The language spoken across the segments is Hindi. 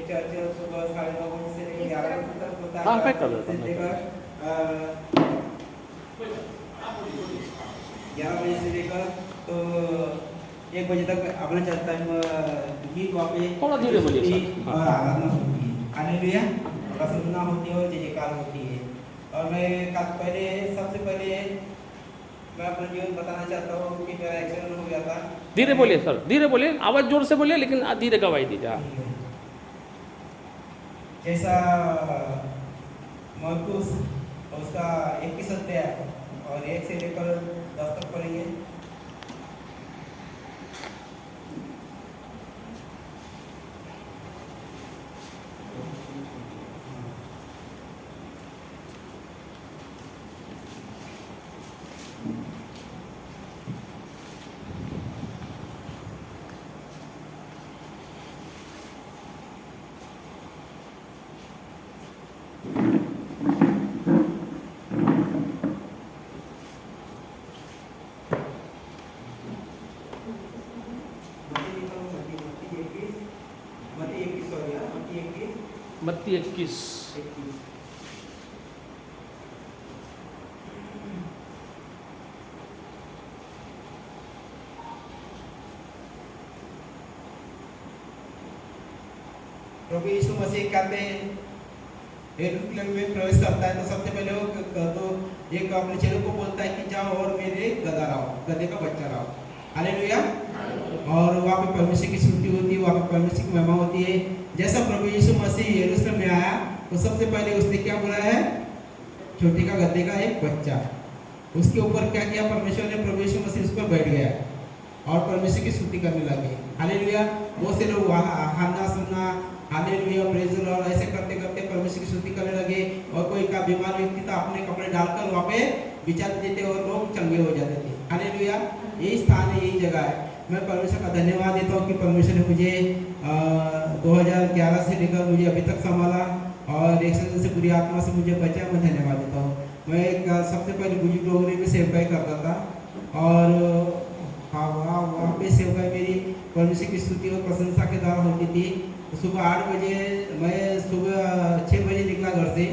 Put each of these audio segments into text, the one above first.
चर्च सुबह 9:30 बजे से लेकर 11 बजे तक होता है। हाँ, पैक कर देता हूँ, से पैक कर लेकर 11 बजे से लेकर तो 1 बजे तक अपना चलता है गीत वहाँ पे थोड़ा धीरे बोलिए सर। हाँ। और आराधना होती है। हालेलुया, प्रसन्नता होती है और जय जयकार होती है। और मैं सबसे पहले मैं अपना जीवन बताना चाहता हूँ कि मेरा एक्सीडेंट हो गया था। धीरे बोलिए सर, धीरे बोलिए, आवाज़ जोर से बोलिए लेकिन धीरे गवाही दीजिए। हाँ। जैसा मरकुस उसका 21 अध्याय और 1 से लेकर 10 तक पढ़ेंगे। मत्ती 21। प्रभु यीशु मसीह कहते हैं यरूशलेम में प्रवेश करता है तो सबसे पहले वो तो एक अपने चेलों को बोलता है कि जाओ और मेरे गधे का बच्चा लाओ। हालेलुया। और वहाँ पे परमेश्वर की स्तुति होती है, वहाँ पे परमेश्वर की महिमा होती है। जैसा प्रभु यीशु मसीह यरूशलेम में आया तो सबसे पहले उसने क्या बोला है? छोटे का गधे का एक बच्चा। उसके ऊपर क्या किया परमेश्वर ने? प्रभु यीशु मसीह उस पर बैठ गया और परमेश्वर की स्तुति करने लगे। हालेलुया। बहुत से लोग हाना सुनना हालेलुया प्रेज़ द लॉर्ड ऐसे करते करते परमेश्वर की स्तुति करने लगे। और कोई का बीमार व्यक्ति था अपने कपड़े डालकर वहाँ पे बिछा देते और लोग चंगे हो जाते थे। हालेलुया। यही स्थान है, यही जगह है। मैं परमेश्वर का धन्यवाद देता हूँ कि परमेश्वर ने मुझे 2011 से लेकर मुझे अभी तक संभाला और एक्सीडेंट से बुरी आत्मा से मुझे बचा। मैं धन्यवाद देता हूँ। मैं सबसे पहले बुजुर्ग लोगों में सेवकाई करता था और वहाँ पे सेवकाई मेरी परमेश्वर की स्तुति और प्रशंसा के द्वारा होती थी। सुबह 8 बजे मैं सुबह 6 बजे निकला घर से,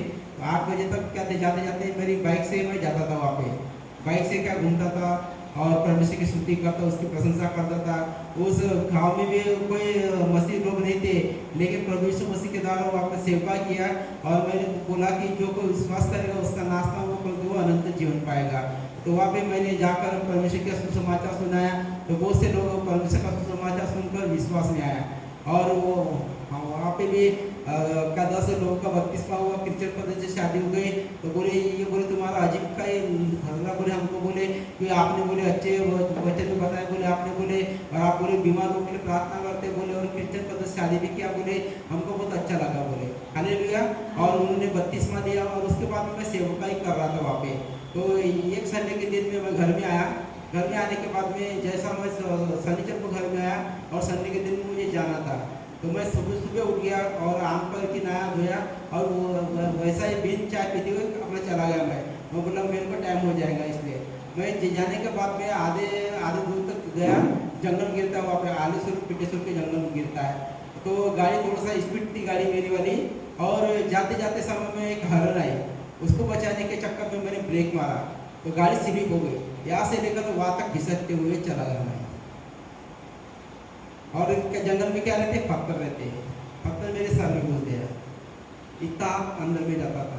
8 बजे तक क्या जाते जाते मेरी बाइक से मैं जाता था। वहाँ पे बाइक से क्या घूमता था और परमेश्वर की स्तुति करता, उसकी प्रशंसा करता था। उस गांव में भी कोई मसीह लोग नहीं थे, लेकिन प्रभु यीशु मसीह के द्वारा वहाँ पर सेवा किया और मैंने बोला कि जो कोई विश्वास करेगा उसका नाश्ता वो अनंत जीवन पाएगा। तो वहाँ पे मैंने जाकर परमेश्वर का सुसमाचार सुनाया तो बहुत से लोग परमेश्वर का सुसमाचार सुनकर विश्वास में आया। और वो वहाँ पे भी का 10 लोगों का बपतिस्मा हुआ। क्रिश्चियन पद्धति से शादी हो गई तो बोले तुम्हारा अजीब का ये हल्ला। बोले हमको बोले कि आपने बोले अच्छे बच्चे तो बताए, बोले आपने बोले और आप बोले बीमार लोगों के लिए प्रार्थना करते बोले और क्रिश्चियन पद्धति से शादी भी किया। बोले हमको बहुत अच्छा लगा। बोले हालेलुया। और उन्होंने बपतिस्मा दिया और उसके बाद मैं सेवकाई कर रहा था वहाँ पे। तो एक संडे के दिन में मैं घर में आया। घर में आने के बाद में जैसा मैं शनिचर को घर में आया और संडे के दिन मुझे जाना था तो मैं सुबह सुबह उठ गया और आम पर की नया धोया और वैसा ही बिन चाय पीते हुए अपना चला गया। मैं बोला मेरे को टाइम हो जाएगा, इसलिए मैं जाने के बाद में आधे दूर तक गया। जंगल गिरता है वहाँ पे आलूसुर पिटेसुर के जंगल में गिरता है। तो गाड़ी थोड़ा सा स्पीड थी गाड़ी मेरी वाली और जाते जाते समय में एक हरण आई, उसको बचाने के चक्कर में मैंने ब्रेक मारा तो गाड़ी स्लिप हो गई। यहाँ से लेकर तो वहाँ तक घिसकते हुए चला गया मैं। और जंगल में क्या रहते? पत्थर रहते हैं। पत्थर मेरे सर में घुस गया, इतना अंदर में जाता था,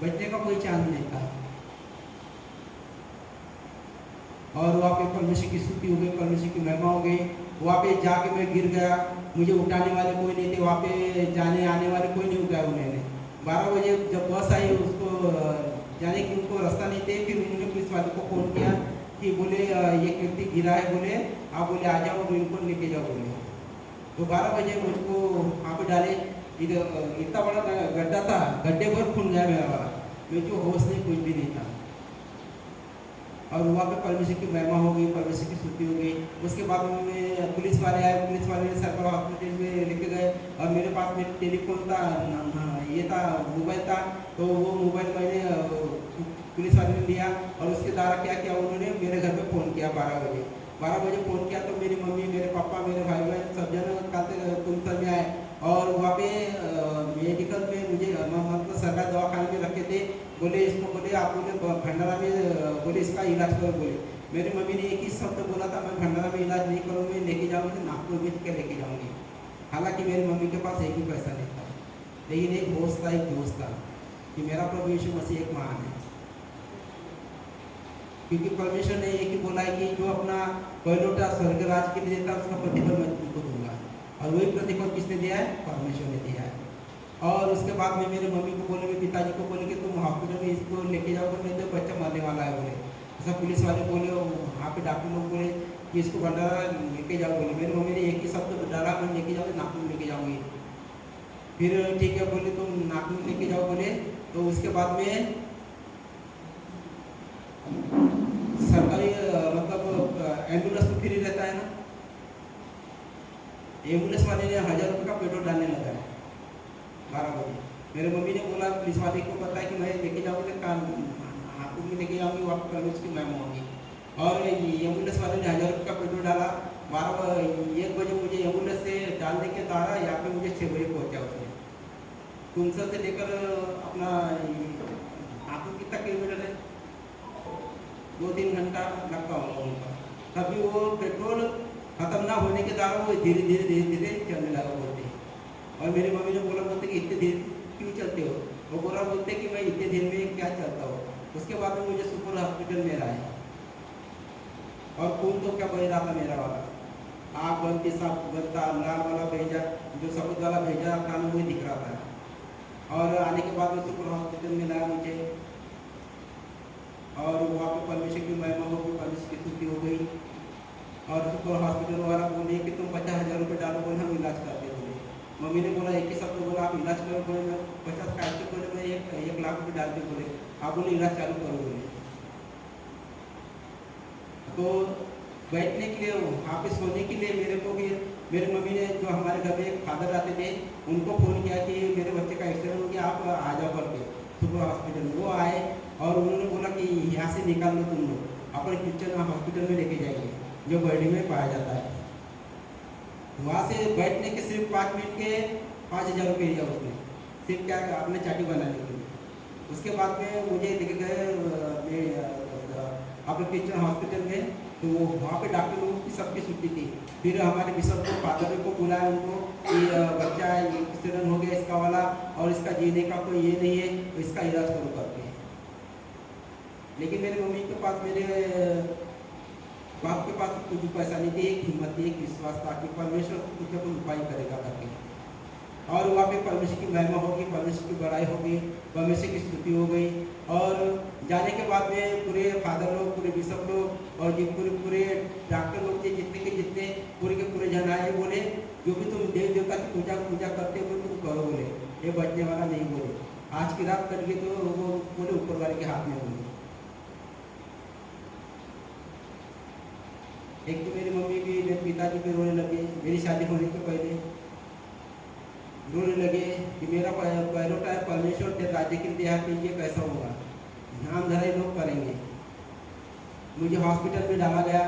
बचने का कोई चांस नहीं था। और वहाँ पे परमेश्वर की स्तुति हो गई, परमेश्वर की महिमा हो गई। वहाँ पे जाके मैं गिर गया, मुझे उठाने वाले कोई नहीं थे। वहाँ पे जाने आने वाले कोई नहीं उठाया उन्होंने। 12 बजे जब बस आई उसको जाने की उनको रास्ता नहीं थे। फिर उन्होंने पुलिस वाले को फ़ोन किया कि बोले ये कीर्ति गिरा है, बोले आप बोले आ जाओ और इनको लेके जाओ बोले। तो 12 बजे मुझको वहाँ पे डाले। इधर इतना बड़ा गड्ढा था, गड्ढे पर खून गया मेरा वाला, मेरे को होश नहीं, कुछ भी नहीं था। और वहाँ पे परमेश्वर की महिमा हो गई, परमेश्वर की स्तुति हो गई। उसके बाद में पुलिस वाले आए, पुलिस वाले ने सरकार हॉस्पिटल में लेके गए और मेरे पास में टेलीफोन था, ये था मोबाइल था। तो वो मोबाइल मैंने पुलिस वाले ने लिया और उसके द्वारा क्या किया उन्होंने मेरे घर पे फ़ोन किया 12 बजे। 12 बजे फ़ोन किया तो मेरी मम्मी, मेरे पापा, मेरे भाई बहन सब जन बोले भंडारा में बोले इसका इलाज करो बोले। मेरी मम्मी ने एक ही शब्द बोला था, मैं भंडारा में इलाज नहीं करूँगी, लेके जाऊँगी तो नागपुर में के लेके जाऊँगी। हालांकि मेरी मम्मी के पास एक भी पैसा नहीं था, लेकिन एक होश था, एक जोश था कि मेरा प्रभु यीशु मसीह एक महान है। क्योंकि परमेश्वर ने एक ही बोला है कि जो अपना पहलौठा स्वर्ग राज के लिए देता है उसका प्रतिफल मैं तुमको दूंगा, और वही प्रतिफल किसने दिया है? परमेश्वर ने दिया है। और उसके बाद में मेरे मम्मी को बोले, मेरे पिताजी को बोले कि तुम हॉस्पिटल में इसको लेके जाओ, नहीं तो बच्चा मरने वाला है बोले। ऐसा पुलिस वाले बोले, वहाँ पे डॉक्टर लोग बोले कि इसको भंडारा लेके जाओ बोले। मेरी मम्मी ने एक ही शब्द डाला, मैं लेके जाऊँगी, नागपुर लेके जाऊँगी। फिर ठीक है बोले, तुम नागपुर लेके जाओ बोले। तो उसके बाद में सरकारी मतलब एम्बुलेंस तो फ्री रहता है ना, एम्बुलेंस वाले ने 1000 रुपये का पेट्रोल डालने लगा है 12 बजे। मेरे मम्मी ने बोला पुलिस वाले को पता है कि मैं लेके जाऊँगी तो नागपुर में लेके जाऊँगी, वहाँ पर उसकी मैं होंगी। और एम्बुलेंस वाले ने 1000 रुपये का पेट्रोल डाला। 1 बजे मुझे एम्बुलेंस से डालने के द्वारा यहाँ पे मुझे 6 बजे पहुँचा उसने। तुमसर से लेकर अपना नागपुर कितना किलोमीटर है? 2-3 घंटा लगता होगा उनका। तभी वो पेट्रोल खत्म ना होने के द्वारा वो धीरे धीरे चलने लगा बोलते। और मेरी मम्मी ने बोला, बोलते कि इतने धीरे क्यों चलते हो? वो बोला बोलते कि मैं इतने धीरे में क्या चलता हूँ। उसके बाद में मुझे सुपर हॉस्पिटल में लाया, और खून तो क्या बह रहा था मेरा वाला, आँख बंद के साथ बनता, लाल वाला भेजा, जो सफ़ेद वाला भेजा था वही दिख रहा था। और आने के बाद में सुपर हॉस्पिटल में लाया मुझे, और वहाँ पे परमेश्वर की महिमा हो गई, परमेश्वर की स्तुति हो गई। और सुपर हॉस्पिटल वाला बोले कि तुम 50,000 रुपये डालो बोले, हम इलाज करते बोले। मम्मी ने बोला एक ही शब्द बोला, आप इलाज करो बोले, मैं 50 काट के बोले, मैं 1 लाख रुपये डाल के बोले, आप बोले इलाज चालू करो बोले। तो बैठने के लिए, वहाँ पे सोने के लिए मेरे को भी, मेरी मम्मी ने जो हमारे घर में एक फादर आते थे उनको फ़ोन किया कि मेरे बच्चे का एक्सीडेंट हो गया, आप आ जाओ करके सुपर हॉस्पिटल। वो आए और उन्होंने बोला कि यहाँ से निकाल लो तुम लोग, अपने क्रिश्चियन हॉस्पिटल में लेके जाइए जो बर्डी में पाया जाता है। वहाँ से बैठने के सिर्फ 5 मिनट के 5,000 रुपये लिया उसने, सिर्फ क्या आपने चाटी बनाने के लिए। उसके बाद में मुझे लेके गए अपने क्रिश्चियन हॉस्पिटल में, तो वहाँ पे डॉक्टर लोगों की सबकी छुट्टी थी। फिर हमारे बिशप को, फादर को बुलाया उनको कि बच्चा ये एक्सीडेंट हो गया इसका वाला, और इसका जीने का कोई ये नहीं है, तो इसका इलाज करो करके। लेकिन मेरी मम्मी के पास, मेरे बाप के पास कुछ भी पैसा नहीं थी, एक हिम्मत थी, एक विश्वास था कि परमेश्वर कुछ ना कुछ उपाय करेगा करके। और वहाँ पे परमेश्वर की महिमा होगी, परमेश्वर की बड़ाई होगी, परमेश्वर की स्तुति हो गई। और जाने के बाद में पूरे फादर लोग, पूरे बिशप लोग और जो पूरे डॉक्टर लोग थे, जितने के जितने पूरे के पूरे जन आए, बोले जो भी तुम देव देवता की पूजा करते हो तुम करो बोले, ये बचने वाला नहीं बोले। आज की रात कट गई तो वो बोले ऊपर वाले के हाथ में बोले। एक तो मेरी मम्मी भी, मेरे पिताजी भी रोने लगे, मेरी शादी होने के पहले रोने लगे कि मेरा पैरोटा है, परमेश्वर के राज्य के लिए है, ये कैसा होगा, ध्यान धराई लोग करेंगे। मुझे हॉस्पिटल में डाला गया।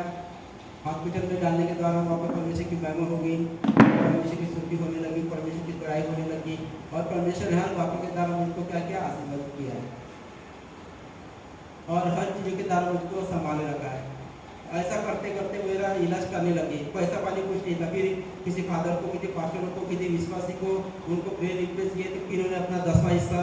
हॉस्पिटल में डालने के द्वारा वहाँ पर परमेश्वर की महिमा हो गई, परमेश्वर की स्तुति होने लगी, परमेश्वर की बड़ाई होने लगी। और परमेश्वर हर बातों के द्वारा मुझको क्या किया, आशीर्वाद किया है, और हर चीज़ों के द्वारा मुझको संभाले रखा है। ऐसा करते करते मेरा इलाज करने लगे, पैसा पानी कुछ नहीं था। फिर किसी फादर को, किसी पास्टर को, किसी विश्वासी को उनको प्रेयर रिक्वेस्ट किए, तो फिर उन्होंने अपना 10वां हिस्सा,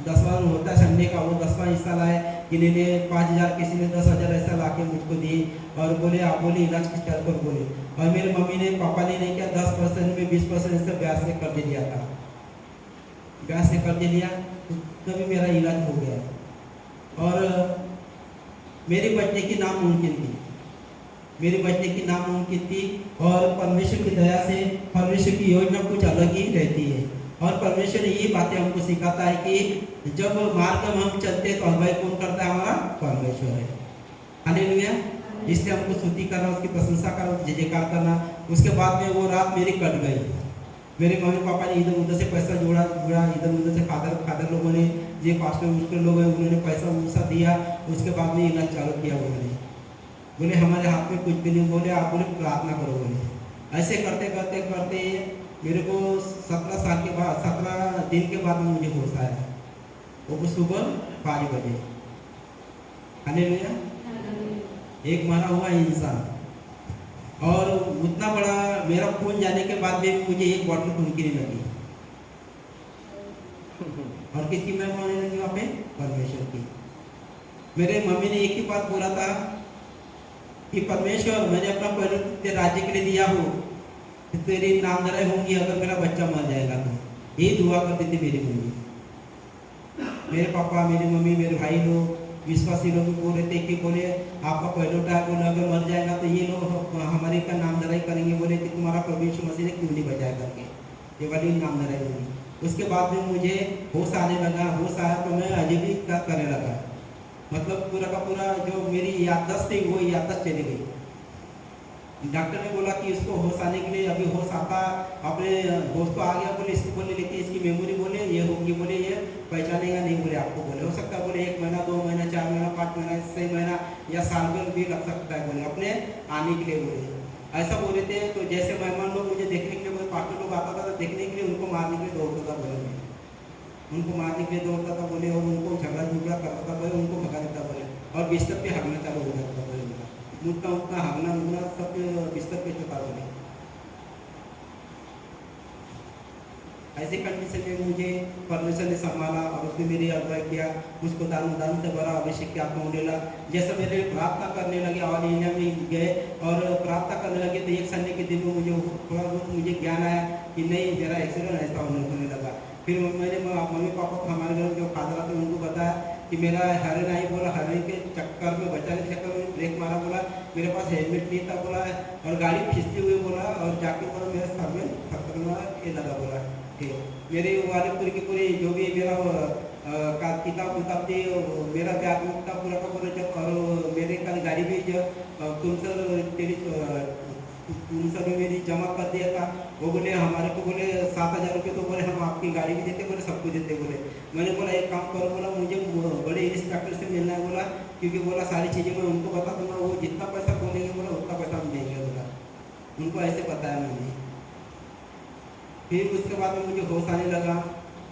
10वां होता है संडे का, वो 10वां हिस्सा लाए। किसी ने 5,000, किसी ने 10,000 ऐसा ला के मुझको दिए, और बोले आप बोले इलाज किस चल पर बोले। और मेरी मम्मी ने, पापा ने नहीं किया, 10% में 20% से ब्याज से कर्ज लिया था, ब्याज से कर्ज लिया, तभी मेरा इलाज हो गया। और मेरी बचने की नामुमकिन थी, मेरे बचने की नामुमकिन थी। और परमेश्वर की दया से परमेश्वर की योजना कुछ अलग ही रहती है। और परमेश्वर ये बातें हमको सिखाता है कि जब मार्ग में हम चलते हैं तो अगुवाई कौन करता है, हमारा परमेश्वर है। हालेलुया। इसलिए हमको स्तुति करना, उसकी प्रशंसा करना, जय जयकार करना। उसके बाद में वो रात मेरी कट गई। मेरे मम्मी पापा ने इधर उधर से पैसा जोड़ा, इधर उधर से फादर लोगों ने, ये पास्टर लोग हैं, उन्होंने पैसा वैसा दिया। उसके बाद में इलाज चालू किया। बोले हमारे हाथ में कुछ भी नहीं, बोले आप बोले प्रार्थना करो बोले। ऐसे करते करते करते मेरे को 17 साल के बाद, 17 दिन के बाद में मुझे होश आया, वो सुबह 5 बजे। हालेलुया। एक मरा हुआ इंसान, और उतना बड़ा मेरा खून जाने के बाद भी मुझे एक बॉटल खून की नहीं लगी। और किसकी महिमा होने लगी वहाँ पे? परमेश्वर की। मेरे मम्मी ने एक ही बात बोला था कि परमेश्वर, मैंने अपना पहले तेरे राज्य के लिए दिया हो, तो तेरी नामधराई होंगी अगर मेरा बच्चा मर जाएगा तो। यही दुआ करती थी मेरी मम्मी। मेरे पापा, मेरी मम्मी, मेरे भाई लोग, विश्वासी लोग भी बोल रहे थे कि बोले आपका पहलोटा है, बोले अगर मर जाएगा तो ये लोग हमारे का नामधराई करेंगे, बोले कि तुम्हारा प्रभु यीशु मसीह ने क्यों नहीं बचाया करके, ये वाली नामधराई होगी। उसके बाद में मुझे होश आने लगा। होश आया तो मैं अजय भी करने लगा, मतलब पूरा का पूरा जो मेरी याददाश्त थी वो याददाश्त चली गई। डॉक्टर ने बोला कि इसको होश आने के लिए अभी होश आता, अपने होश तो आ गया बोले, इसको बोले लेकिन इसकी मेमोरी बोले ये होगी, बोले ये पहचानेगा नहीं, बोले आपको बोले हो सकता है बोले 1 महीना 2 महीना 4 महीना 5 महीना 6 महीना या साल भर भी लग सकता है बोले अपने आने के लिए, बोले ऐसा बोले थे। तो जैसे मेहमान लोग मुझे देखने के लिए, कोई पास्टर लोग आता था तो देखने के लिए उनको मारने के लिए दौड़ता था बोले, उनको मारने के लिए दौड़ता था बोले, और उनको झगड़ा करता था बोले, उनको भगा देता बोले, और बिस्तर पे हगना चालू हो जाता बोले, उतना उतना हगना उगना सब बिस्तर पे चुका बोले। ऐसे कंडीशन में मुझे परमेश्वर ने संभाला और उसने मेरी अगुवाई किया, मुझको दान से भरा, अभिषेक की आत्मा होने लगा। जैसे मेरे प्रार्थना करने लगे, ऑल इंडिया में गए और प्रार्थना करने लगे, तो 1 संडे के दिन में मुझे थोड़ा बहुत मुझे ज्ञान आया कि नहीं मेरा एक्सीडेंट ऐसा होने लगा। फिर मैंने मम्मी पापा को, हमारे घर जो फादर आते उनको बताया कि मेरा हरण आई, बोला हरण के चक्कर में, बचाने के चक्कर में ब्रेक मारा, बोला मेरे पास हेलमेट नहीं था, बोला और गाड़ी खींचती हुई, बोला और जाके बोला मेरे सर में खतरे में ये लगा, बोला ठीक। मेरे वाले पूरी की पूरी जो भी मेरा किताब उताब थी, मेरा बैग था पूरा का पूरा, जब और मेरे कल गाड़ी भी जब तुमसे भी मेरी जमा कर दिया था, वो बोले हमारे को बोले 7,000 रुपये, तो बोले हम आपकी गाड़ी भी देते, बोले सब कुछ देते बोले। मैंने बोला एक काम करो, बोला मुझे बड़े इंस्पेक्टर से मिलना है, बोला क्योंकि बोला सारी चीज़ें मैं उनको बता दूंगा, वो जितना पैसा बोलेंगे बोला उतना पैसा हम देंगे, बोला उनको ऐसे बताया मैंने। फिर उसके बाद में मुझे होश आने लगा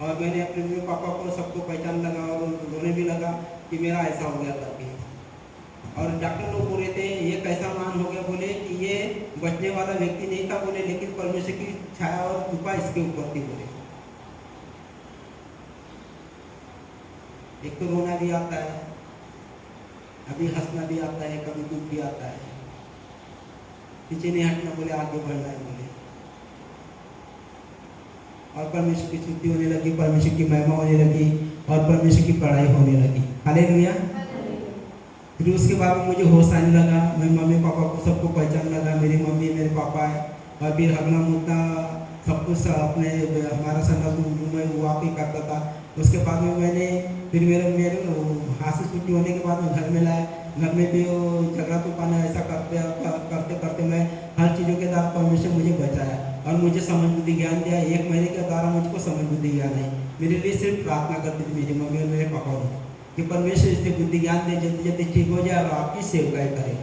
और मैंने अपने मम्मी पापा को सबको पहचान लगा और रोने भी लगा कि मेरा ऐसा हो गया करके। और डॉक्टर लोग बोल रहे थे ये कैसा मान हो गया, बोले कि ये बचने वाला व्यक्ति नहीं था, बोले लेकिन परमेश्वर की छाया और कृपा इसके ऊपर थी, बोले। एक तो रोना भी आता है, अभी हंसना भी आता है, कभी दुख भी आता है, पीछे नहीं हटना, बोले आगे बढ़ना है, बोले। और परमेश्वर की स्तुति होने लगी, परमेश्वर की महिमा होने लगी और परमेश्वर की पढ़ाई होने लगी। हालेलुया। फिर उसके बाद मुझे होश आने लगा, मैं मम्मी पापा को सबको पहचान लगा, मेरी मम्मी मेरे पापा है, और फिर हगना मुद्दा सब कुछ अपने हमारा संडास में वो आप ही करता था। उसके बाद में मैंने फिर मेरे हाथ से छुट्टी होने के बाद में घर में लाया, घर में भी वो झगड़ा तो पाना ऐसा करते करते मैं हर चीज़ों के द्वारा परमेश्वर मुझे बचाया और मुझे समझ बुद्धि ज्ञान दिया। 1 महीने के द्वारा मुझको समझ बुद्धि ज्ञान है। मेरे लिए सिर्फ प्रार्थना करती थी मेरी मम्मी और मेरे पापा को कि परमेश्वर इससे बुद्धि ज्ञान दे, जल्दी जल्दी ठीक हो जाए और आपकी सेवकाई करे,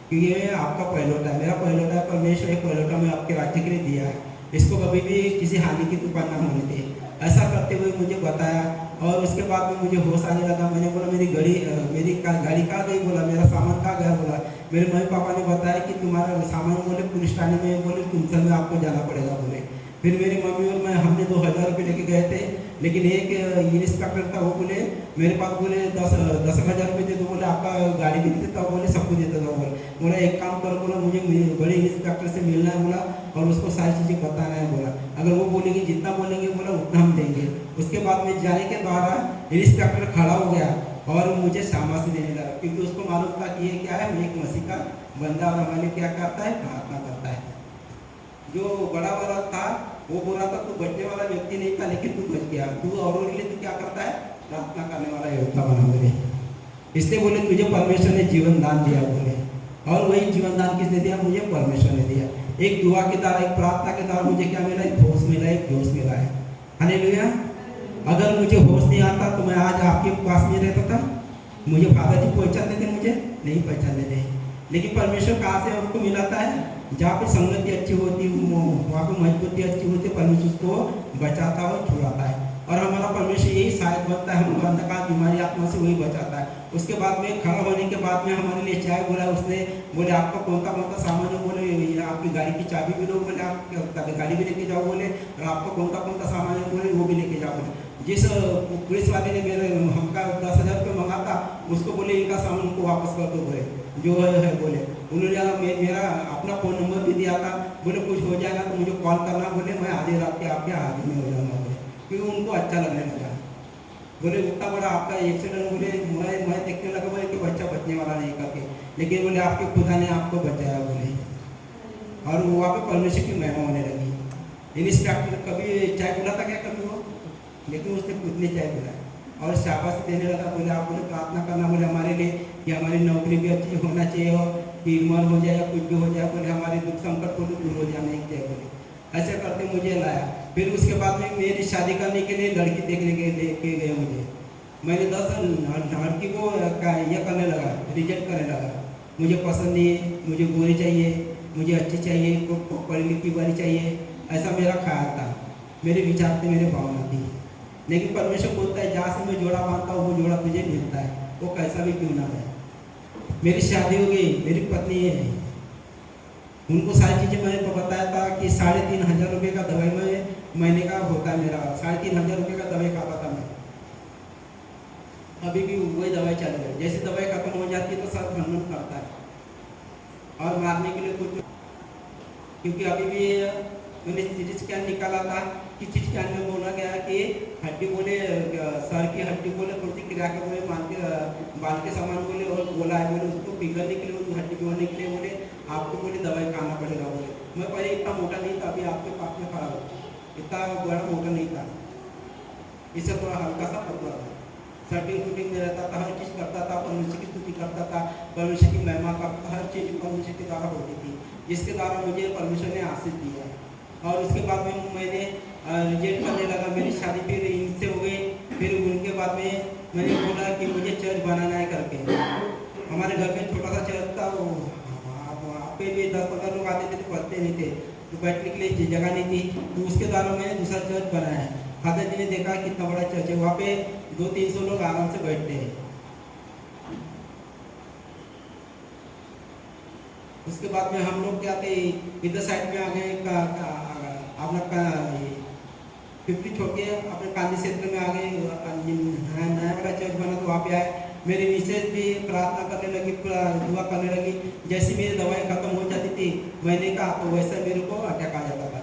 क्योंकि ये आपका पहलौटा है, मेरा पहलौटा है। परमेश्वर एक पहलौटा में आपके राज्य के लिए दिया है, इसको कभी भी किसी हानि की तूफान ना होने दे। ऐसा करते हुए मुझे बताया और उसके बाद में मुझे होश आने लगा। मैंने बोला मेरी गाड़ी कहाँ गई, बोला मेरा सामान कहाँ गया, बोला मेरे मम्मी पापा ने बताया कि तुम्हारा सामान, बोले पुलिस थाने में, बोले तुमसे में आपको जाना पड़ेगा, बोले। फिर मेरी मम्मी और मैं हमने 2,000 रुपये लेके गए थे, लेकिन एक इंस्पेक्टर था, वो बोले मेरे पास बोले 10,000 रुपये दे दो, बोले आपका गाड़ी भी देता हूँ, बोले सब कुछ देता था, बोला एक काम करो, बोला मुझे बड़े इंस्पेक्टर से मिलना है, बोला और उसको सारी चीज़ें बताना है, बोला अगर वो बोलेंगे जितना बोलेंगे बोला उतना हम देंगे। उसके बाद में जाने के द्वारा इंस्पेक्टर खड़ा हो गया और मुझे शाबाशी देने लगा, क्योंकि उसको मालूम था कि ये क्या है, मैं एक मसीह का बंदा और हमारे क्या करता है, प्रार्थना करता है। जो बड़ा वाला था वो बोला था तू बचने वाला व्यक्ति नहीं था, लेकिन तू बच गया, तू और के लिए तू क्या करता है, प्रार्थना करने वाला योद्धा बना, बोले। इसलिए बोले तुझे परमेश्वर ने जीवन दान दिया, बोले, और वही जीवन दान किसने दिया, मुझे परमेश्वर ने दिया। एक दुआ के द्वारा, एक प्रार्थना के द्वारा मुझे क्या मिला, एक होश मिला, एक जोश मिला है। हालेलुया। अगर मुझे होश नहीं आता तो मैं आज आपके पास नहीं रहता था, मुझे फादर जी पहचानते थे, मुझे नहीं पहचानते थे, लेकिन परमेश्वर कहाँ से हमको मिलाता है, जहाँ पे संगति अच्छी होती, वहाँ पे मजबूती अच्छी होती, परमेश्वर उसको बचाता और छुड़ाता है। और हमारा परमेश्वर यही सहायक बनता है, हमको अंधकार बीमारी आत्मा से वही बचाता है। उसके बाद में खड़ा होने के बाद में हमारे लिए चाय बोला उसने, बोले आपका कौन सा सामान है, बोले ये आपकी गाड़ी की चाबी भी दो, बोले आप गाड़ी भी लेके जाओ, बोले और आपका कौन सा सामान है, बोले वो भी लेके जाओ। बोले जिस पुलिस वाले ने मेरे हमका 10,000 रुपये मंगा था उसको बोले इनका सामान उनको वापस कर दो, बोले जो है बोले। उन्होंने मेरा अपना फ़ोन नंबर भी दिया था, बोले कुछ हो जाएगा तो मुझे कॉल करना, बोले मैं आधी रात के आपके हाजिर में हो जाऊँगा, बोले क्योंकि उनको अच्छा लगने लगा। बोले उतना बड़ा आपका एक्सीडेंट, बोले मैं देखने लगा बोले कि बच्चा बचने वाला नहीं करके, लेकिन बोले आपके खुदा ने आपको बचाया, बोले और वहाँ पे परमेश्वर की महिमा होने लगी। इंस्पेक्टर कभी चाय बुला था क्या कभी वो, लेकिन उसने खुद ने चाय बुलाया और शाबाश देने लगा। बोले आप बोले प्रार्थना करना बोले हमारे लिए कि हमारी नौकरी भी अच्छी होना चाहिए और कि मर हो जाए या कुछ भी हो जाए, बोले हमारे दुख संकट को दूर हो जाने चाहिए, बोले ऐसे करते मुझे लाया। फिर उसके बाद में मेरी शादी करने के लिए लड़की देखने के लेके गए मुझे। मैंने 10 लड़की को ये करने लगा, रिजेक्ट करने लगा। मुझे पसंद नहीं है, मुझे गोरी चाहिए, मुझे अच्छी चाहिए, पढ़ी लिखी वाली चाहिए, ऐसा मेरा ख्याल था, मेरे विचार थे, मेरे भावना थी। लेकिन परमेश्वर बोलता है जहाँ से मैं जोड़ा बांधता हूँ वो जोड़ा तुझे मिलता है, वो कैसा भी क्यों ना है। मेरी शादी हो गई, मेरी पत्नी है, उनको सारी चीज़ें मैंने बताया था कि 3,500 रुपये का दवाई में महीने का होता है मेरा, 3,500 रुपये का दवाई खाता था मैं। अभी भी वही दवाई चल रही है, जैसे दवाई खत्म हो जाती है तो सब भनभन करता है और मारने के लिए कुछ, क्योंकि अभी भी मैंने सीटी स्कैन निकाला था कि सीटी स्कैन में बोला गया कि हड्डी बोले सर की हड्डी बोले थोड़ी सी गिरा के बोले बाल के सामान बोले और बोला है, बोले उसको पिघलने के लिए, उस हड्डी जोड़ने के लिए बोले आपको बोले दवाई खाना पड़ेगा। बोले मैं पहले इतना मोटा नहीं था, अभी आपके पास में खड़ा हो, इतना बड़ा मोटा नहीं था, इससे थोड़ा हल्का सा पतला था, शर्टिंग शूटिंग में रहता था, हर चीज़ करता था, परमेश्वर की स्तुति करता था, परमेश्वर की महिमा करता, हर चीज़ परमेश्वर के द्वारा होती थी, जिसके द्वारा मुझे परमेश्वर ने आशीष दिया। और उसके बाद में मैंने रिजेक्ट करने लगा, मेरी शादी फिर इनसे हो गई। फिर उनके बाद में मैंने बोला कि मुझे चर्च बनाना है करके। हमारे घर में छोटा सा चर्च था, वहाँ पे भी 10-15 लोग आते थे तो पढ़ते नहीं थे, तो बैठने के लिए जगह नहीं थी, तो उसके द्वारा मैंने दूसरा चर्च बनाया है। फादर जी ने देखा कितना बड़ा चर्च है, वहाँ पे 200-300 लोग आराम से बैठते हैं। उसके बाद में हम लोग क्या थे, इधर साइड में आ गए, अपना 50 छोड़ के अपने कांदी क्षेत्र में आ गए, नया वाला चर्च बना तो वहाँ पे आए। मेरी मिसेज भी प्रार्थना करने लगी, दुआ करने लगी। जैसे मेरी दवाई खत्म हो जाती थी महीने का, तो वैसे मेरे को अटैक आ जाता था,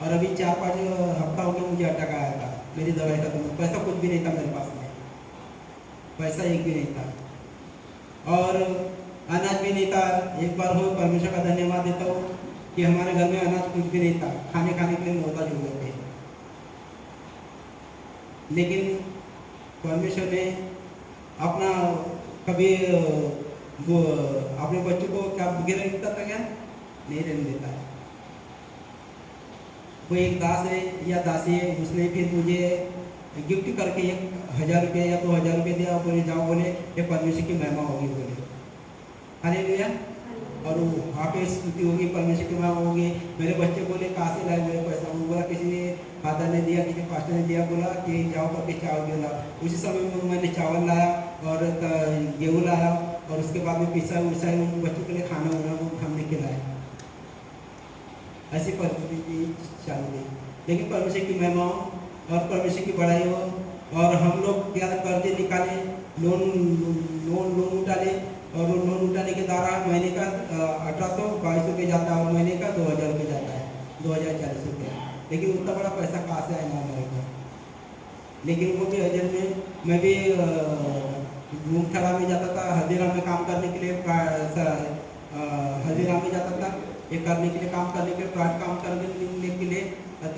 और अभी 4-5 हफ्ता हो गया मुझे अटैक आया था, मेरी दवाई खत्म। पैसा कुछ भी नहीं था मेरे पास में, पैसा एक भी नहीं था और अनाज भी नहीं था। एक बार हो परमेश्वर का धन्यवाद देता हूँ कि हमारे घर में अनाज कुछ भी नहीं था, खाने के लिए मोहताज हो गए थे। लेकिन परमेश्वर ने अपना कभी वो अपने बच्चों को क्या भूखे रहने देता था क्या? नहीं रहने देता है। कोई एक दास है या दासी है, उसने फिर मुझे गिफ्ट करके 1,000 रुपये या 2,000 रुपये दिया, बोले जाओ, बोले ये परमेश्वर की महिमा होगी, बोले हालेलुया। और वहाँ पे स्तुति होगी, परमेश्वर की महिमा होगी। मेरे बच्चे बोले कहाँ से लाए मेरे पैसा? वो बोला किसी ने, फादर ने दिया, किसी पास्टर ने दिया, बोला कि जाओ करके चावल ले लाओ। उसी समय में मैंने चावल लाया और गेहूँ लाया, और उसके बाद में पिसा उसा उन बच्चों के लिए खाना वाना वो हमने खिलाया। ऐसी परिस्थिति चालू गई, लेकिन परमेश्वर की महिमा और परमेश्वर की बड़ाई हो। और हम लोग क्या कर्जे निकाले, लोन उठाले, और लोन उठाने के द्वारा महीने का 1,800-2,200 रुपये जाता है, और महीने का 2,000 रुपये जाता है, 2,040 रुपये। लेकिन उतना बड़ा पैसा कहाँ से आएगा हमारे को? लेकिन वो भी हजर में, मैं भी मूंगथला में जाता था, हल्दीराम में काम करने के लिए, हल्दीराम में जाता था ये करने के लिए, काम करने के लिए, प्राइवेट काम करने के लिए।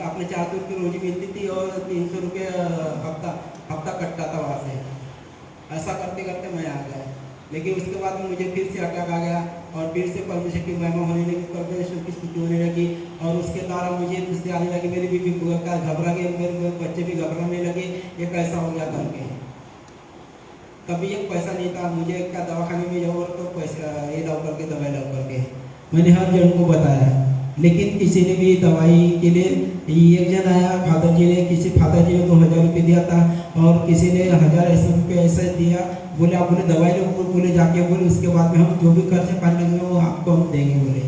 अपने 400 रुपये रोजी मिलती थी और 300 रुपये हफ्ता कटता था वहाँ से। ऐसा करते करते मैं आ गया, लेकिन उसके बाद में मुझे फिर से अटैक आ गया, और फिर से परमेश्वर की महिमा होने लगी, परमेश्वर की स्तुति होने लगी, और उसके द्वारा मुझे खुशी आने लगी। मेरी बीवी घबरा गई, मेरे बच्चे भी घबराने लगे, ये कैसा हो गया करके। कभी एक पैसा नहीं था, मुझे क्या दवाखाने में जाओ तो पैसा ये लाओ करके, दवाई लाओ करके, मैंने हर जन को बताया। लेकिन किसी ने भी दवाई के लिए, एक जन आया फादर जी ने 2,000 रुपये दिया था, और किसी ने 1,000 रुपये ऐसा दिया बोले आप बोले दवाई लो, बोले जाके बोले उसके बाद में हम जो भी खर्चा पानी लगेगा वो आपको हम देंगे बोले।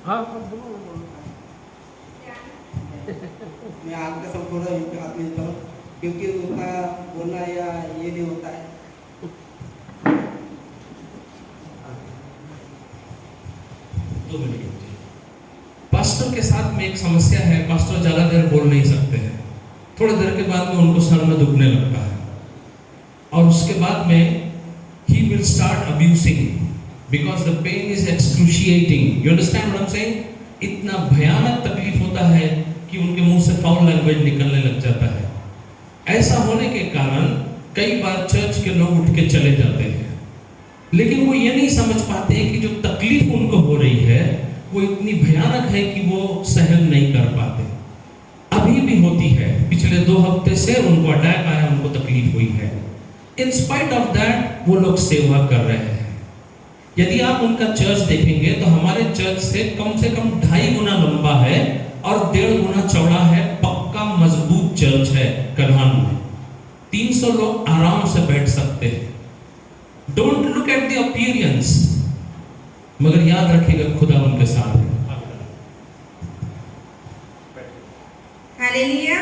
हाँ मैं आपका संपूर्ण आदमी देता हूँ क्योंकि उतना बोलना या ये नहीं होता है। दो मिनट रुकिए। पास्टर के साथ में एक समस्या है, पास्टर ज़्यादा देर बोल नहीं सकते हैं, थोड़ी देर के बाद में उनको सर में दुखने लगता है और उसके बाद में he will start abusing because the pain is excruciating. You understand what I'm saying? इतना भयानक तकलीफ होता है कि उनके मुंह से फाउल लैंग्वेज निकलने लग जाता है। ऐसा होने के कारण कई बार चर्च के लोग उठ के चले जाते हैं, लेकिन वो ये नहीं समझ पाते कि जो तकलीफ उनको हो रही है वो इतनी भयानक है कि वो सहन नहीं कर पाते। अभी भी होती है, पिछले 2 हफ्ते से उनको अटैक आया, उनको तकलीफ हुई है। इन स्पाइट ऑफ दैट वो लोग सेवा कर रहे हैं। यदि आप उनका चर्च देखेंगे तो हमारे चर्च से कम 2.5 गुना लंबा है और 1.5 गुना चौड़ा है। पक्का मजबूत चर्च है कन्हान में, 300 लोग आराम से बैठ सकते हैं। Don't look at the appearance, मगर याद रखिएगा खुदा उनके साथ है। Hallelujah,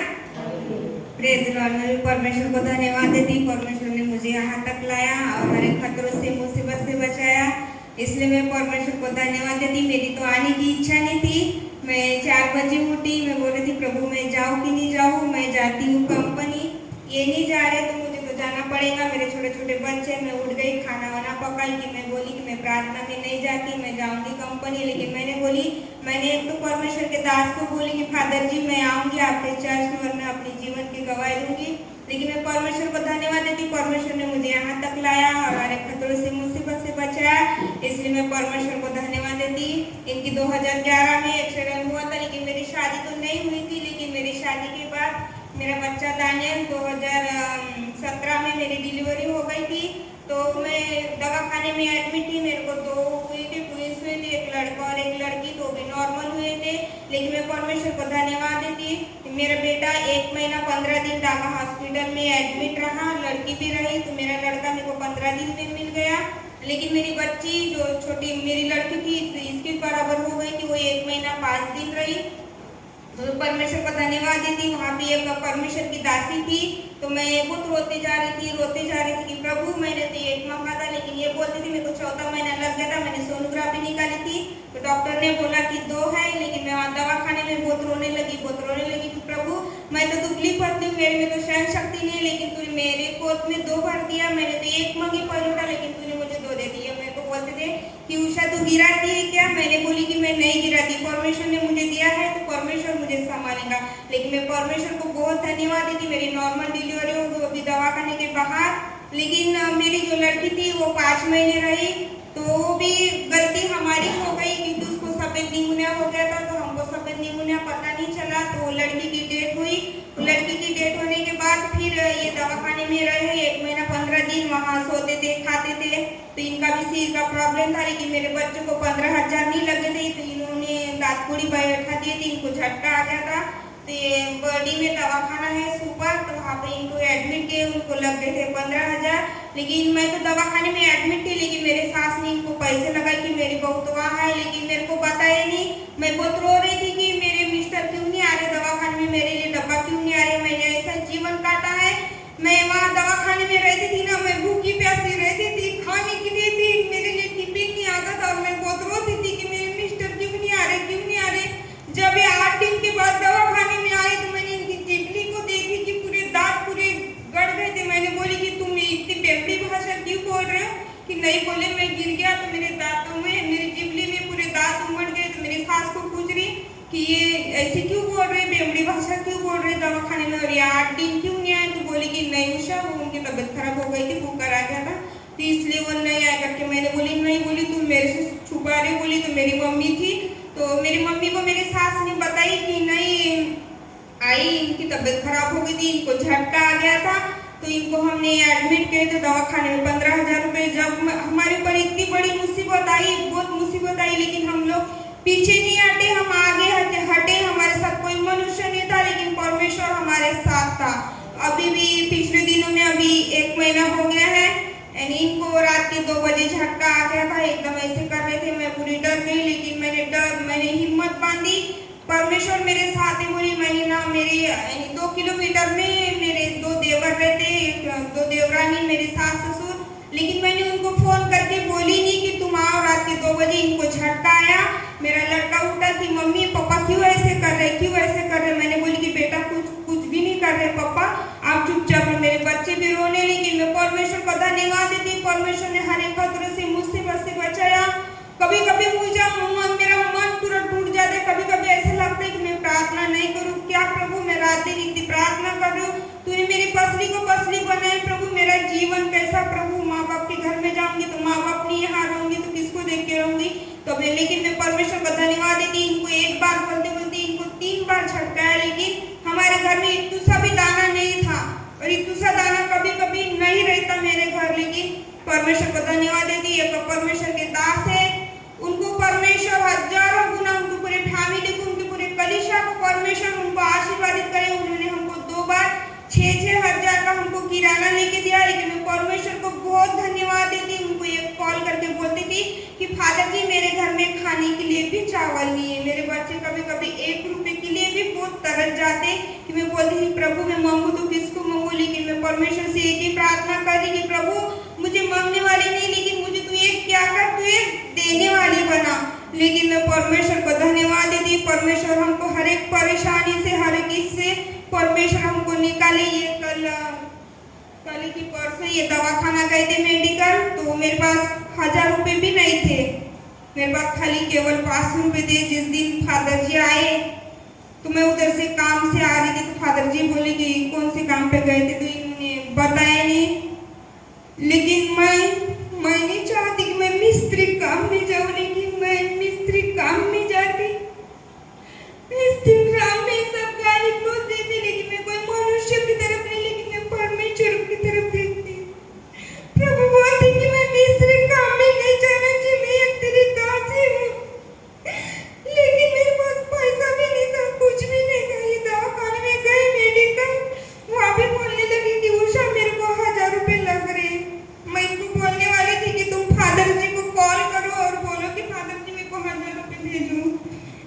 praise Lord. मैं परमेश्वर को धन्यवाद देती, परमेश्वर ने मुझे यहाँ तक लाया और हर एक खतरों से मुसीबत से बचाया, इसलिए मैं परमेश्वर को धन्यवाद देती। मेरी तो आने की इच्छा नहीं थी, मैं 4 बजे उठी, मैं बोल रही थी प्रभु मैं जाऊँ कि नहीं जाऊँ, मैं जाती हूँ कंपनी, ये नहीं जा रहे तो मुझे तो जाना पड़ेगा, मेरे छोटे छोटे बच्चे। मैं उठ गई, खाना वाना पकाई कि मैं बोली कि मैं प्रार्थना में नहीं जाती, मैं जाऊंगी कंपनी। लेकिन मैंने एक तो परमेश्वर के दास को बोली कि फादर जी मैं आऊंगी आपके चर्च में और मैं अपने जीवन की गवाही दूंगी। लेकिन मैं परमेश्वर को धन्यवाद देती, परमेश्वर ने मुझे यहाँ तक लाया और हमारे खतरों से मुसीबत से बचाया, इसलिए मैं परमेश्वर को धन्यवाद देती। इनकी 2011 में एक्सीडेंट हुआ था, लेकिन मेरी शादी तो नहीं हुई थी। लेकिन मेरी शादी के बाद मेरा बच्चा दानियल 2017 में मेरी डिलीवरी हो गई थी, तो मैं दवाखाने में एडमिट थी। मेरे को 2 हुए थे, ट्विंस हुए थे, एक लड़का और एक लड़की, तो भी नॉर्मल हुए थे। लेकिन मैं परमेश्वर को धन्यवाद देती, मेरा बेटा 1 महीना 15 दिन डाका हॉस्पिटल में एडमिट रहा, लड़की भी रही, तो मेरा लड़का मेरे को 15 दिन में मिल गया। लेकिन मेरी बच्ची जो छोटी मेरी लड़की थी इसके बराबर हो गई थी, वो 1 महीना 5 दिन रही। तो परमेश्वर को धन्यवाद देती। वहाँ पे एक परमेश्वर की दासी थी, तो मैं बहुत रोते जा रही थी कि प्रभु मैंने तो 1 मांगा था, लेकिन ये बोलती थी मेरे को 4था महीना लग गया था। मैंने सोनोग्राफी निकाली थी तो डॉक्टर ने बोला कि 2 है। लेकिन मैं वहाँ दवाखाने में बहुत रोने लगी कि प्रभु मैं तो दुबली पतली हूँ, मेरे में तो सहन शक्ति नहीं है, लेकिन तूने मेरे गोद में 2 भर दिया। मैंने तो 1 मांगी परोटा, लेकिन तूने मुझे 2 दे दिया। मेरे को बोलते थे कि उषा तू गिराती है क्या? मैंने बोली कि मैं नहीं गिराती, परमेश्वर ने मुझे दिया है तो परमेश्वर मुझे संभालेगा। लेकिन मैं परमेश्वर को बहुत धन्यवाद देती। मेरी नॉर्मल डिलीवरी हो गई, अभी दवाखाने के बाहर। लेकिन मेरी जो लड़की थी वो 5 महीने रही, तो भी गलती हमारी हो गई क्योंकि उसको सफेद निमोनिया हो गया था, तो हमको सफेद निमोनिया पता नहीं चला, तो लड़की की डेथ हुई। लड़की की डेथ होने के बाद फिर ये दवाखाने में रहे 1 महीना 15 दिन, वहाँ सोते थे, खाते थे। तो इनका भी सिर का प्रॉब्लम था, लेकिन मेरे बच्चों को 15,000 नहीं लगे थे, तो इन्होंने दांत पूरी बैठा दिए थे, इनको झटका आ गया था। तो ये बॉडी में दवाखाना है सुपर, तो वहाँ पे इनको एडमिट किए, उनको लग गए थे 15,000। लेकिन मैं तो दवाखाने में एडमिट थी, लेकिन मेरे सास ने इनको पैसे लगाए कि मेरी बहू तो वहाँ है, लेकिन मेरे को बताया नहीं। मैं बहुत रो रही थी कि मेरे मिस्टर क्यों नहीं आ रहे दवाखाने में, मेरे लिए डब्बा क्यों नहीं आ रहे। मैंने ऐसा जीवन काटा है, मैं वहाँ दवाखाने में रहती थी ना, मैं भूखी प्यासी रहती थी, खाने के लिए भी मेरे लिए टिफिन नहीं आता था, और मैं बहुत रोती थी कि मेरे मिस्टर क्यों नहीं आ रहे। जब ये 8 दिन के बाद दवाखाने में आए तो मैंने इनकी टिफिन को देखी कि पूरे दांत पूरे गड़ गए थे। मैंने बोली कि तुम इतनी बेवड़ी भाषा क्यों बोल रहे हो? कि नहीं बोले मैं गिर गया तो मेरे दांतों में, मेरी जिबली में पूरे दांत उमड़ गए। तो मेरी सास को पूछ रही कि ये ऐसे क्यों बोल रहे, बेवड़ी भाषा क्यों बोल रहे दवाखाने में, और ये 8 दिन क्यों नहीं आए? तो बोली कि नहीं उषा, वो उनकी तबीयत खराब हो गई थी, बुखार आ गया था, तो इसलिए वो नहीं आया करके। मैंने बोली नहीं, बोली तुम मेरे से छुपा रही, बोली तो मेरी मम्मी थी, तो मेरी मम्मी को मेरी सास ने बताई कि नहीं आई, इनकी तबीयत खराब हो गई थी, इनको झटका आ गया था, तो इनको हमने एडमिट किए थे दवाखाने में। 15,000 रुपये। जब हमारे ऊपर इतनी बड़ी मुसीबत आई, बहुत मुसीबत आई, लेकिन हम लोग पीछे नहीं हटे, हम आगे हटे। हमारे साथ कोई मनुष्य नहीं था, लेकिन परमेश्वर हमारे साथ था। अभी भी पिछले दिनों में अभी 1 महीना हो गया है। यानी इनको रात के 2 बजे झटका आ गया था, एकदम ऐसे कर रहे थे, मैं पूरी डर गई। लेकिन मैंने हिम्मत बांधी, परमेश्वर मेरे साथ है बोली। मैंने ना मेरे 2 किलोमीटर में मेरे 2 देवर रहते, 2 देवरानी, मेरे सास ससुर। लेकिन मैंने उनको फोन करके बोली नहीं कि तुम आओ, रात के 2 बजे इनको झटका आया। मेरा लड़का उठा कि मम्मी पापा क्यों ऐसे कर रहे, क्यों ऐसे कर रहे। मैंने बोली कि बेटा कुछ भी नहीं कर रहे पापा, आप चुपचाप। मेरे बच्चे भी रोने, लेकिन मैं परमेश्वर को धन्यवाद देती। परमेश्वर ने हर एक खतरे से, मुसीबत से बचाया। कभी कभी मेरा मन पूरा टूट जाता है। कभी कभी ऐसा लगता है कि मैं प्रार्थना नहीं करूं। क्या प्रभु, मैं रात दिन इतनी प्रार्थना कर रही हूँ, तूने मेरी पसली को पसली बनाई। प्रभु मेरा जीवन कैसा, प्रभु माँ बाप के घर में जाऊंगी तो माँ बाप नहीं यहाँ रहूंगी तो किसको देख के रहूंगी। तो लेकिन मैं परमेश्वर को धन्यवाद देती। इनको एक बार बोलते बोलते इनको 3 बार झटकाया। लेकिन हमारे घर में इतू सा भी दाना नहीं था, और इतू सा दाना कभी कभी नहीं रहता मेरे घर। लेकिन परमेश्वर को धन्यवाद देती। एक परमेश्वर के दास है, उनको परमेश्वर हजारों गुना, उनको पूरे फैमिली को, उनके पूरे कलीसिया को परमेश्वर उनको आशीर्वादित करे। उन्होंने हमको 2 बार 6-6 हजार का हमको किराना लेके दिया। लेकिन मैं परमेश्वर को बहुत धन्यवाद देती। उनको एक कॉल करके बोलती थी कि फादर जी मेरे घर में खाने के लिए भी चावल नहीं है। मेरे बच्चे कभी कभी 1 रुपए के लिए भी बहुत तरस जाते कि मैं बोलती थी प्रभु मैं मांगू तो किसको मांगू। लेकिन मैं परमेश्वर से एक ही प्रार्थना कर रही कि प्रभु मुझे मांगने वाली नहीं, लेकिन मुझे तू एक क्या कर, तू एक देने वाली बना। लेकिन मैं परमेश्वर को धन्यवाद देती। परमेश्वर हमको हर एक परेशानी से, हर एक इससे परमेश्वर हमको निकाले। ये कल की परसों ये दवाखाना गए थे मेडिकल, तो मेरे पास 1000 रुपए भी नहीं थे। मेरे पास खाली केवल 500 रुपए थे। जिस दिन फादर जी आए तो मैं उधर से काम से आ रही थी, तो फादर जी बोले कि कौन से काम पे गए थे, तो इन्होंने बताया नहीं। लेकिन मैं नहीं चाहती कि मैं मिस्त्री काम में जाऊँ, लेकिन मैं मिस्त्री काम में जाती। मिस्त्री काम में सब गाली क्लोज देते, लेकिन मैं कोई मनुष्य की तरफ नहीं, लेकिन मैं परमेश्वर की तरफ देखती। प्रभु बोलते कि मैं मिस्त्री काम में नहीं जाना चाहिए, मैं एक तेरी दासी हूँ। लेकिन मेरे पास पैसा भी नहीं था, कुछ भी नहीं था। ये दवाखाने में गए मेडिकल, वहाँ भी बोलने लगी कि उषा मेरे को 1000 रुपए लग रहे। मैं इनको बोलने वाली थी कि तुम फादर जी को कॉल करो और बोलो कि फादर जी मेरे को 1000 रुपए भेजो।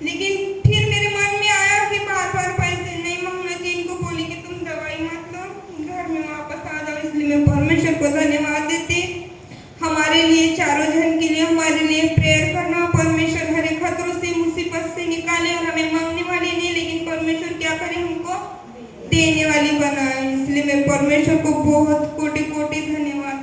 लेकिन फिर मेरे मन में आया कि बार बार पैसे नहीं मांगना चाहिए। इनको बोली कि तुम दवाई मत लो, घर में वापस आ जाओ। इसलिए मैं परमेश्वर को धन्यवाद देती। हमारे लिए, चारों जन के लिए हमारे लिए प्रेयर करना। परमेश्वर हर एक खतरों से, मुसीबत से निकाले। और हमें मांगने वाली नहीं, लेकिन परमेश्वर क्या करे, हमको देने वाली बनाए। इसलिए मैं परमेश्वर को बहुत कोटि कोटि धन्यवाद